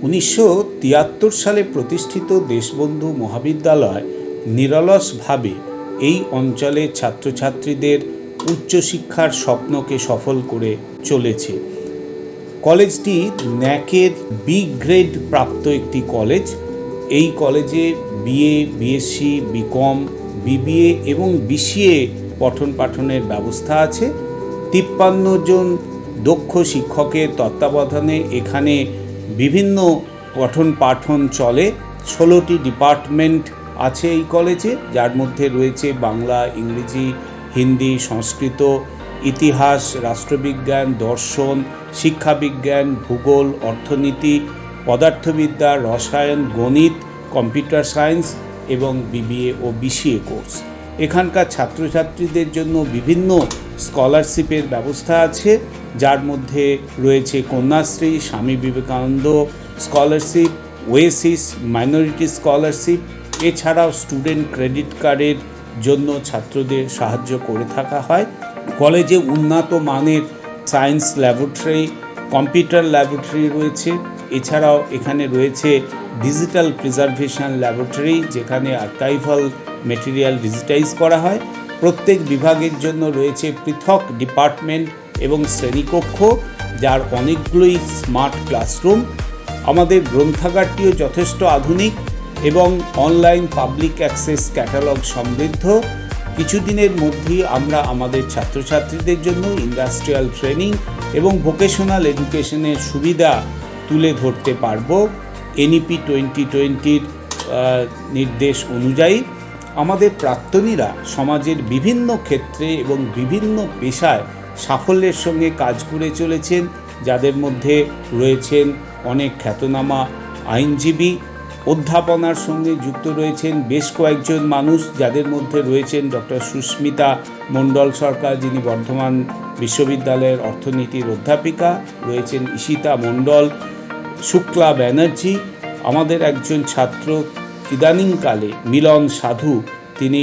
1973 সালে প্রতিষ্ঠিত দেশবন্ধু মহাবিদ্যালয় নিরলসভাবে এই অঞ্চলের ছাত্রছাত্রীদের উচ্চশিক্ষার স্বপ্নকে সফল করে চলেছে। কলেজটি ন্যাকের বি গ্রেড প্রাপ্ত একটি কলেজ। এই কলেজে বিএ, বিএসসি, বিকম, বিবিএ এবং বিসিএ পঠন পাঠনের ব্যবস্থা আছে। 53 জন দক্ষ শিক্ষকের তত্ত্বাবধানে এখানে বিভিন্ন পঠন পাঠন চলে। 16টি ডিপার্টমেন্ট আছে এই কলেজে, যার মধ্যে রয়েছে বাংলা, ইংরেজি, হিন্দি, সংস্কৃত, ইতিহাস, রাষ্ট্রবিজ্ঞান, দর্শন, শিক্ষাবিজ্ঞান, ভূগোল, অর্থনীতি, পদার্থবিদ্যা, রসায়ন, গণিত, কম্পিউটার সায়েন্স এবং বিবিএ ও বিসিএ কোর্স। এখানকার ছাত্রছাত্রীদের জন্য বিভিন্ন স্কলারশিপের ব্যবস্থা আছে, যার মধ্যে রয়েছে Kanyashree, Swami Vivekananda scholarship, Oasis, minority scholarship. এছাড়াও স্টুডেন্ট ক্রেডিট কার্ডের জন্য ছাত্রদের সাহায্য করে থাকা হয়। কলেজে উন্নত মানের সায়েন্স ল্যাবরেটরি, কম্পিউটার ল্যাবরেটরি রয়েছে। এছাড়াও এখানে রয়েছে ডিজিটাল প্রিজারভেশন ল্যাবরেটরি, যেখানে আর্কাইভাল মেটেরিয়াল ডিজিটাইজ করা হয়। প্রত্যেক বিভাগের জন্য রয়েছে পৃথক ডিপার্টমেন্ট এবং শ্রেণীকক্ষ, যার অনেকগুলোই স্মার্ট ক্লাসরুম। আমাদের গ্রন্থাগারটিও যথেষ্ট আধুনিক এবং অনলাইন পাবলিক অ্যাক্সেস ক্যাটালগ সমৃদ্ধ। কিছুদিনের মধ্যেই আমরা আমাদের ছাত্রছাত্রীদের জন্য ইন্ডাস্ট্রিয়াল ট্রেনিং এবং ভোকেশনাল এডুকেশনের সুবিধা তুলে ধরতে পারব। এনইপি 2020-র নির্দেশ অনুযায়ী আমাদের প্রাক্তনীরা সমাজের বিভিন্ন ক্ষেত্রে এবং বিভিন্ন পেশায় সাফল্যের সঙ্গে কাজ করে চলেছেন, যাদের মধ্যে রয়েছেন অনেক খ্যাতনামা আইনজীবী। অধ্যাপনার সঙ্গে যুক্ত রয়েছেন বেশ কয়েকজন মানুষ, যাদের মধ্যে রয়েছেন ডক্টর সুস্মিতা মণ্ডল সরকার, যিনি বর্ধমান বিশ্ববিদ্যালয়ের অর্থনীতির অধ্যাপিকা, রয়েছেন ঈশিতা মণ্ডল, শুক্লা ব্যানার্জি। আমাদের একজন ছাত্র ইদানিংকালে মিলন সাধু, তিনি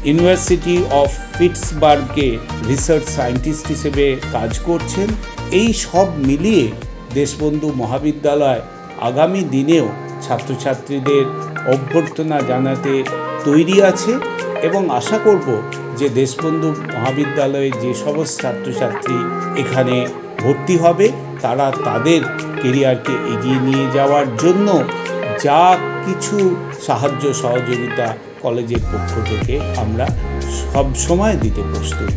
ইউনিভার্সিটি অফ পিটসবার্গে রিসার্চ সায়েন্টিস্ট হিসেবে কাজ করছেন। এই সব মিলিয়ে দেশবন্ধু মহাবিদ্যালয় আগামী দিনেও ছাত্রছাত্রীদের অভ্যর্থনা জানাতে তৈরি আছে এবং আশা করব যে দেশবন্ধু মহাবিদ্যালয়ে যে সমস্ত ছাত্রছাত্রী এখানে ভর্তি হবে, তারা তাদের কেরিয়ারকে এগিয়ে নিয়ে যাওয়ার জন্য যা কিছু সাহায্য সহযোগিতা কলেজের পক্ষ থেকে আমরা সব সময় দিতে প্রস্তুত।